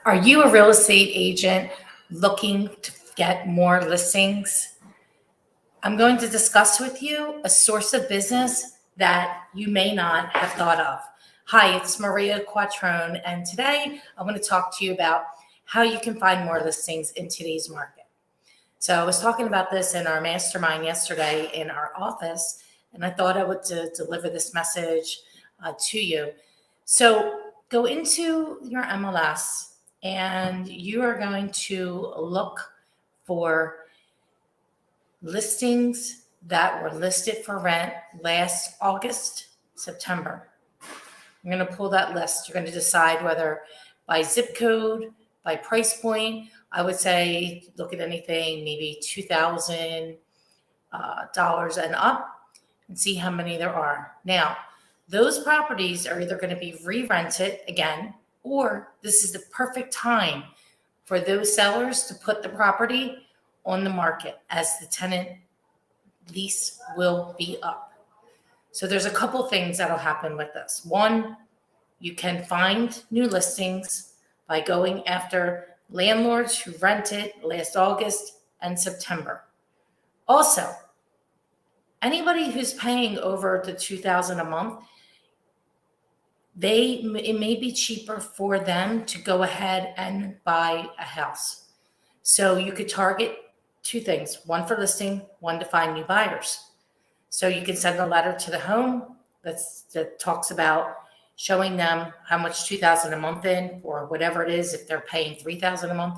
Are you a real estate agent looking to get more listings? I'm going to discuss with you a source of business that you may not have thought of. Hi, it's Maria Quattrone, and today I want to talk to you about how you can find more listings in today's market. So I was talking about this in our mastermind yesterday in our office, and I thought I would deliver this message to you. So go into your MLS and you are going to look for listings that were listed for rent last August, September. You're going to pull that list. You're going to decide whether by zip code, by price point. I would say look at anything maybe $2,000 and up and see how many there are. Now, those properties are either going to be re-rented again, or this is the perfect time for those sellers to put the property on the market as the tenant lease will be up. So there's a couple things that'll happen with this. One, you can find new listings by going after landlords who rented last August and September. Also, anybody who's paying over the $2,000 a month, it may be cheaper for them to go ahead and buy a house. So you could target two things: one for listing, one to find new buyers. So you can send a letter to the home that talks about showing them how much $2,000 a month in, or whatever it is. If they're paying $3,000 a month,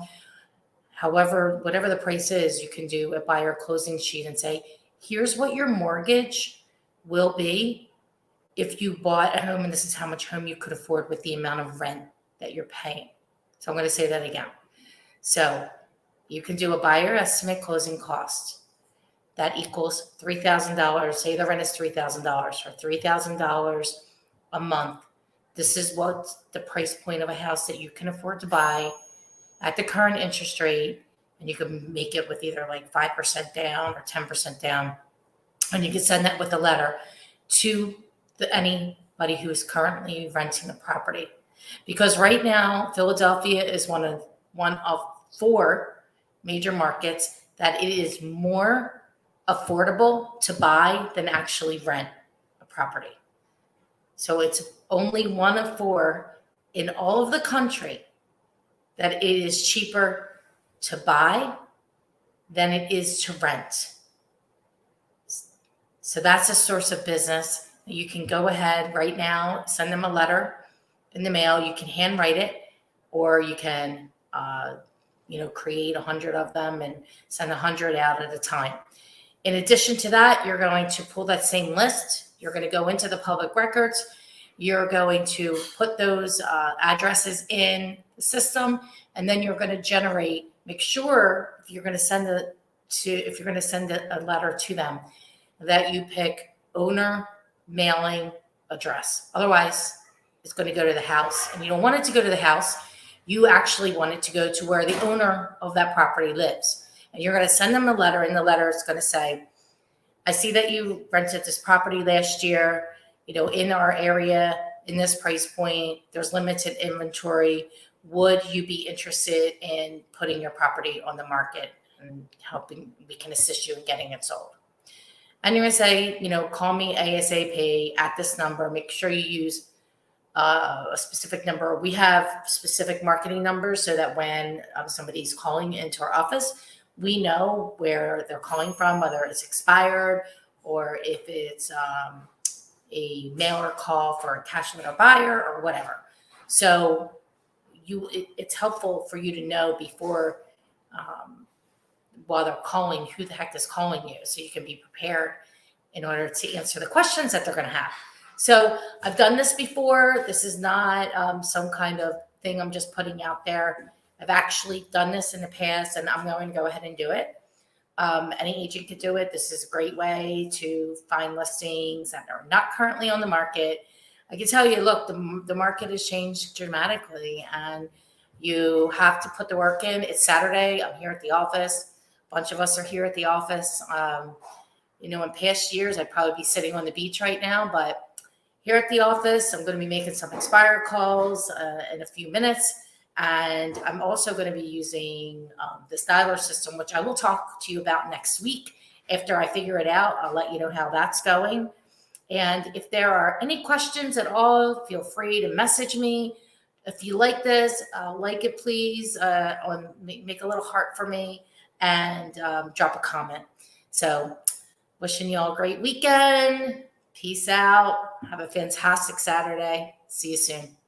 however, whatever the price is, you can do a buyer closing sheet and say, here's what your mortgage will be if you bought a home, and this is how much home you could afford with the amount of rent that you're paying. So I'm going to say that again. So you can do a buyer estimate closing cost. That equals $3,000. Say the rent is $3,000 for $3,000 a month. This is what the price point of a house that you can afford to buy at the current interest rate. And you can make it with either like 5% down or 10% down. And you can send that with a letter to anybody who is currently renting a property. Because right now, Philadelphia is one of four major markets that it is more affordable to buy than actually rent a property. So it's only one of four in all of the country that it is cheaper to buy than it is to rent. So that's a source of business. You can go ahead right now, send them a letter in the mail. You can handwrite it, or you can, create 100 of them and send 100 out at a time. In addition to that, you're going to pull that same list. You're going to go into the public records. You're going to put those addresses in the system, and then you're going to generate. Make sure if you're going to send a letter to them, that you pick owner, mailing, address. Otherwise, it's going to go to the house, and you don't want it to go to the house. You actually want it to go to where the owner of that property lives. And you're going to send them a letter. In the letter, it's going to say, I see that you rented this property last year, in our area, in this price point. There's limited inventory. Would you be interested in putting your property on the market and we can assist you in getting it sold? And you're going to say, call me ASAP at this number. Make sure you use a specific number. We have specific marketing numbers so that when somebody's calling into our office, we know where they're calling from, whether it's expired or if it's a mailer call for a cash letter buyer or whatever. So it's helpful for you to know before, while they're calling, who the heck is calling you, so you can be prepared in order to answer the questions that they're going to have. So I've done this before. This is not some kind of thing I'm just putting out there. I've actually done this in the past, and I'm going to go ahead and do it. Any agent could do it. This is a great way to find listings that are not currently on the market. I can tell you, look, the market has changed dramatically, and you have to put the work in. It's Saturday. I'm here at the office. A bunch of us are here at the office. In past years, I'd probably be sitting on the beach right now, but here at the office, I'm going to be making some expired calls in a few minutes. And I'm also going to be using the styler system, which I will talk to you about next week. After I figure it out, I'll let you know how that's going. And if there are any questions at all, feel free to message me. If you like this, like it, please. Make a little heart for me and drop a comment. So, wishing you all a great weekend. Peace out. Have a fantastic Saturday. See you soon.